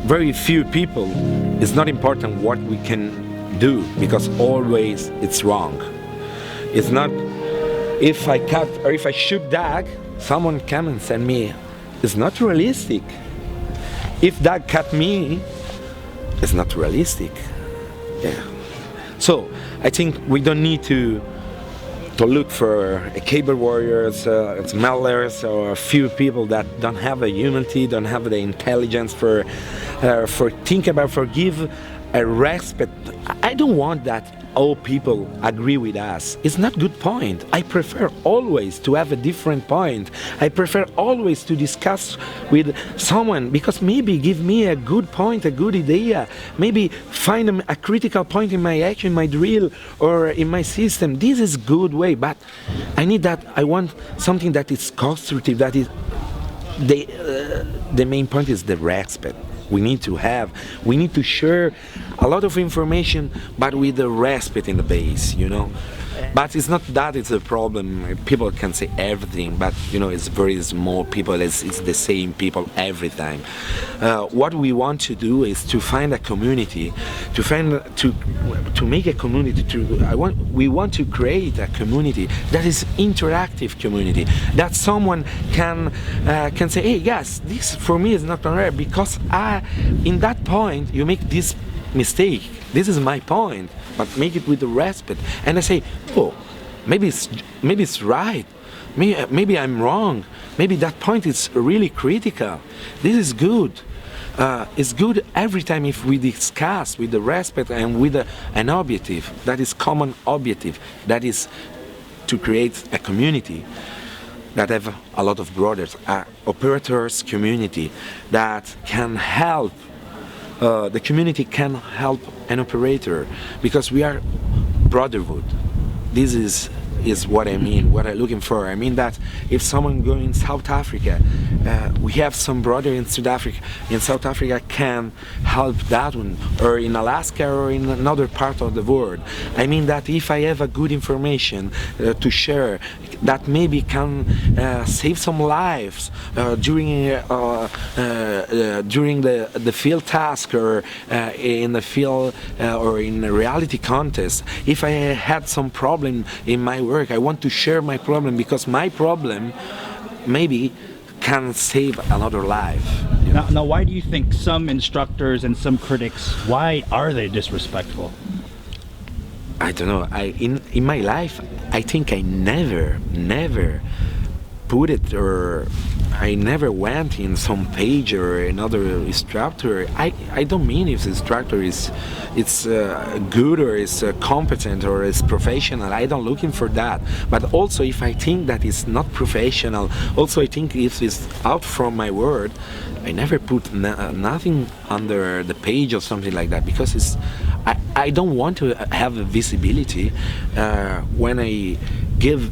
very few people, it's not important what we can do, because always it's wrong. It's not, if I cut or if I shoot dog, someone come and send me, it's not realistic. If dog cut me, it's not realistic. Yeah. So I think we don't need to look for keyboard warriors, smellers, or a few people that don't have the humanity, don't have the intelligence for think about, forgive, respect. I don't want that all people agree with us. It's not good point. I prefer always to have a different point. I prefer always to discuss with someone, because maybe give me a good point, a good idea, maybe find a critical point in my action, my drill, or in my system. This is good way, but I need that. I want something that is constructive, that is the main point is the respect. We need to share a lot of information, but with the respect in the base, you know. But it's not that it's a problem. People can say everything, but you know, it's very small people. It's the same people every time. What we want to do is to find a community, to make a community. We want to create a community that is interactive community, that someone can say, hey, yes, this for me is not alright, because in that point you make this mistake. This is my point, but make it with the respect. And I say, oh, maybe it's right. Maybe I'm wrong. Maybe that point is really critical. This is good. It's good every time if we discuss with the respect and with an objective, that is common objective, that is to create a community that have a lot of brothers, operators community that can help. The community can help an operator, because we are brotherhood. This is what I mean, what I'm looking for. I mean that if someone going in South Africa, we have some brother in South Africa can help that one, or in Alaska, or in another part of the world. I mean that if I have a good information to share, that maybe can save some lives during the field task, or in the field, or in a reality contest. If I had some problem in my work, I want to share my problem, because my problem maybe can save another life. Now, why do you think some instructors and some critics, why are they disrespectful? I don't know. In my life, I think I never put it, or I never went in some page or another instructor. I don't mean if the instructor is good, or is competent, or is professional. I don't looking for that. But also, if I think that it's not professional, also I think if it's out from my word, I never put nothing under the page or something like that, because I don't want to have a visibility when I give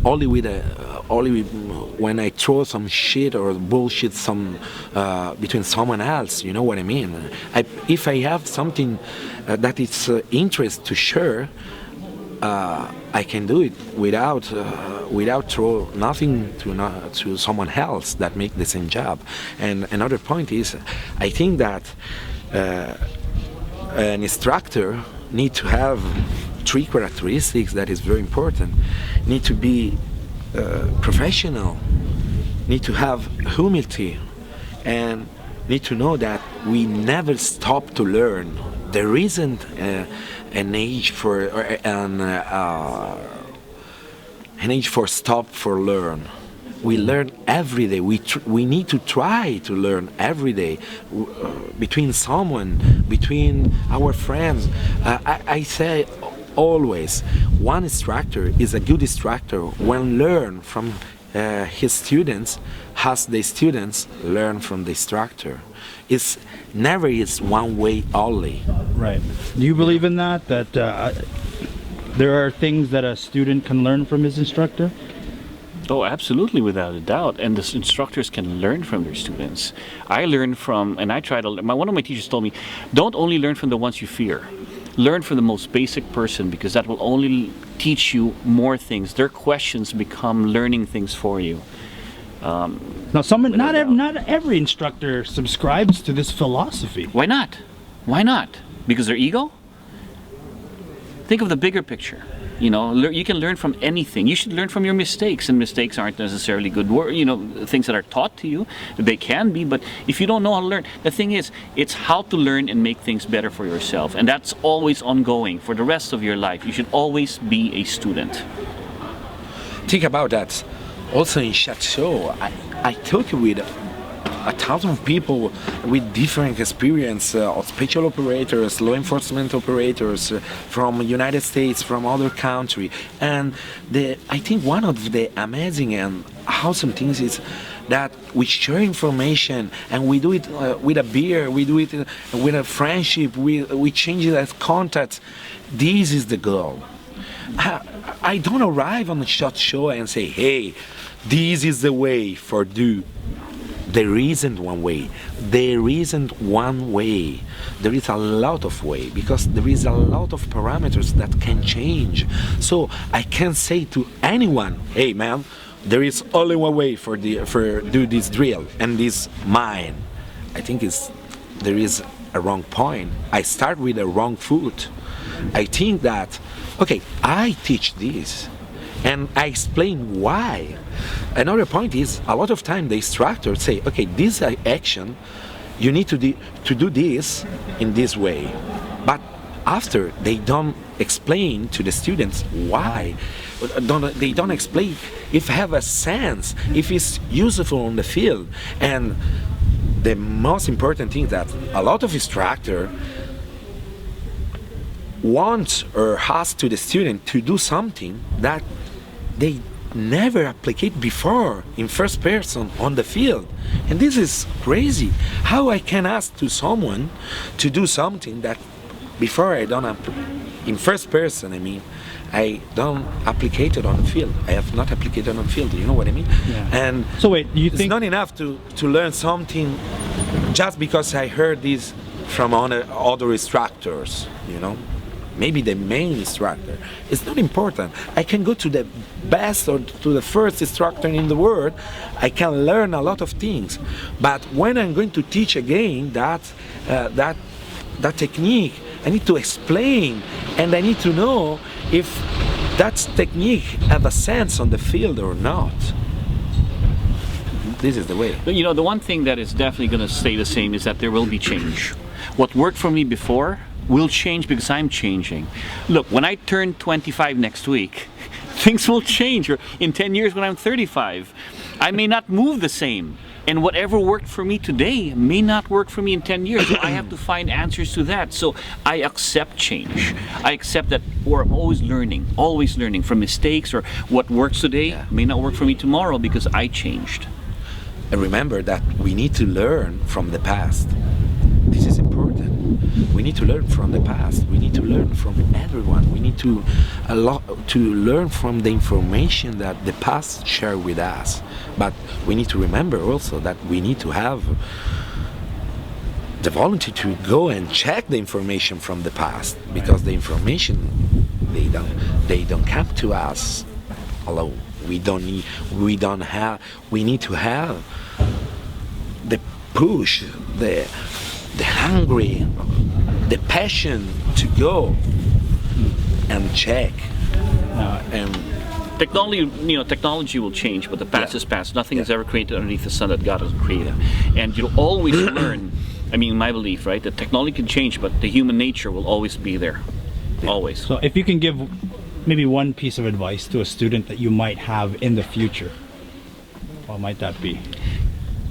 only when I throw some shit or bullshit between someone else. You know what I mean? If I have something that is interest to share, I can do it without throw nothing to someone else that make the same job. And another point is, I think that an instructor need to have three characteristics that is very important. Need to be professional, need to have humility, and need to know that we never stop to learn. There isn't an age for stop for learn. We learn every day. We need to try to learn every day, between someone, between our friends. I say always, one instructor is a good instructor when learn from his students, as the students learn from the instructor. It's never is one way only. Right. Do you believe in that there are things that a student can learn from his instructor? Oh, absolutely, without a doubt. And the instructors can learn from their students. I learn from, and I try to, one of my teachers told me, don't only learn from the ones you fear. Learn from the most basic person, because that will only teach you more things. Their questions become learning things for you. Now, not every instructor subscribes to this philosophy. Why not? Why not? Because their ego? Think of the bigger picture. You know, you can learn from anything. You should learn from your mistakes, and mistakes aren't necessarily good things that are taught to you. They can be, but if you don't know how to learn, the thing is, it's how to learn and make things better for yourself, and that's always ongoing for the rest of your life. You should always be a student. Think about that. Also in SHOT Show, I talk with 1,000 people with different experience of special operators, law enforcement operators from United States, from other country, and I think one of the amazing and awesome things is that we share information and we do it with a beer, we do it with a friendship, we change it as contacts. This is the goal. I don't arrive on the SHOT Show and say, hey, this is the way for do. There isn't one way. There isn't one way. There is a lot of way, because there is a lot of parameters that can change. So I can say to anyone, hey man, there is only one way for do this drill and this mine. I think there is a wrong point. I start with a wrong foot. I think that, okay, I teach this and I explain why. Another point is, a lot of time the instructors say, okay, this action, you need to do this in this way. But after, they don't explain to the students why. They don't explain if have a sense, if it's useful on the field. And the most important thing that a lot of instructors want or ask to the student to do something that they never applicate before in first person on the field. And this is crazy. How I can ask to someone to do something that before I don't in first person, I don't applicate it on the field. I have not applied it on the field. You know what I mean? Yeah. And so wait, you it's think not enough to learn something just because I heard this from other instructors, you know? Maybe the main instructor. It's not important. I can go to the best or to the first instructor in the world. I can learn a lot of things. But when I'm going to teach again that technique, I need to explain, and I need to know if that technique have a sense on the field or not. This is the way. You know, the one thing that is definitely going to stay the same is that there will be change. What worked for me before will change because I'm changing. Look, when I turn 25 next week, things will change. Or in 10 years when I'm 35, I may not move the same. And whatever worked for me today may not work for me in 10 years. So I have to find answers to that. So I accept change. I accept that, or I'm always learning from mistakes, or what works today may not work for me tomorrow because I changed. And remember that we need to learn from the past. This is important. We need to learn from the past. We need to learn from everyone. We need to learn from the information that the past shared with us. But we need to remember also that we need to have the volunteer to go and check the information from the past, because the information they don't come to us alone. We need to have the push, the hungry, the passion to go and check. And technology will change, but the past is past. Nothing is ever created underneath the sun that God has created. And you'll always learn. My belief, right, that technology can change, but the human nature will always be there. Always. So if you can give maybe one piece of advice to a student that you might have in the future, what might that be?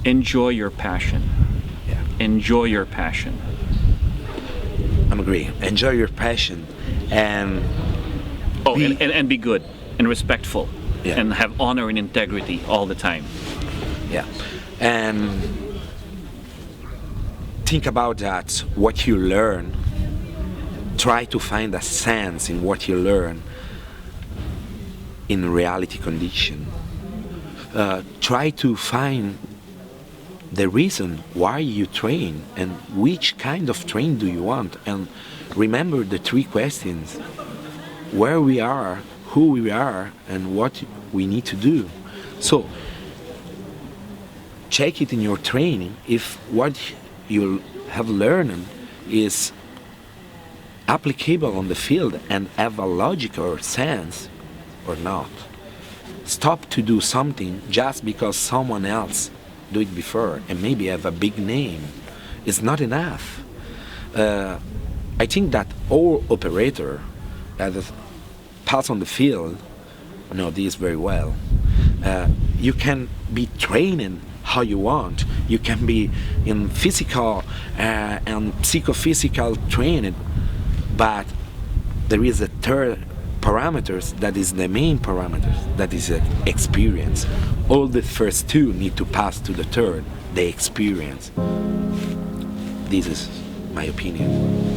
Enjoy your passion. Yeah. Enjoy your passion. I agree. Enjoy your passion, and and be good and respectful, Yeah. and have honor and integrity all the time. yeah, and think about that. What you learn, try to find a sense in what you learn in reality condition. Try to find the reason why you train and which kind of train do you want, and remember the three questions: where we are, who we are, and what we need to do. So check it in your training if what you have learned is applicable on the field and have a logical sense or not. Stop to do something just because someone else do it before and maybe have a big name. It's not enough. I think that all operator that pass on the field know this very well. You can be training how you want. You can be in physical and psychophysical training, but there is a third parameters that is the main parameters, that is experience. All the first two need to pass to the third, the experience. This is my opinion.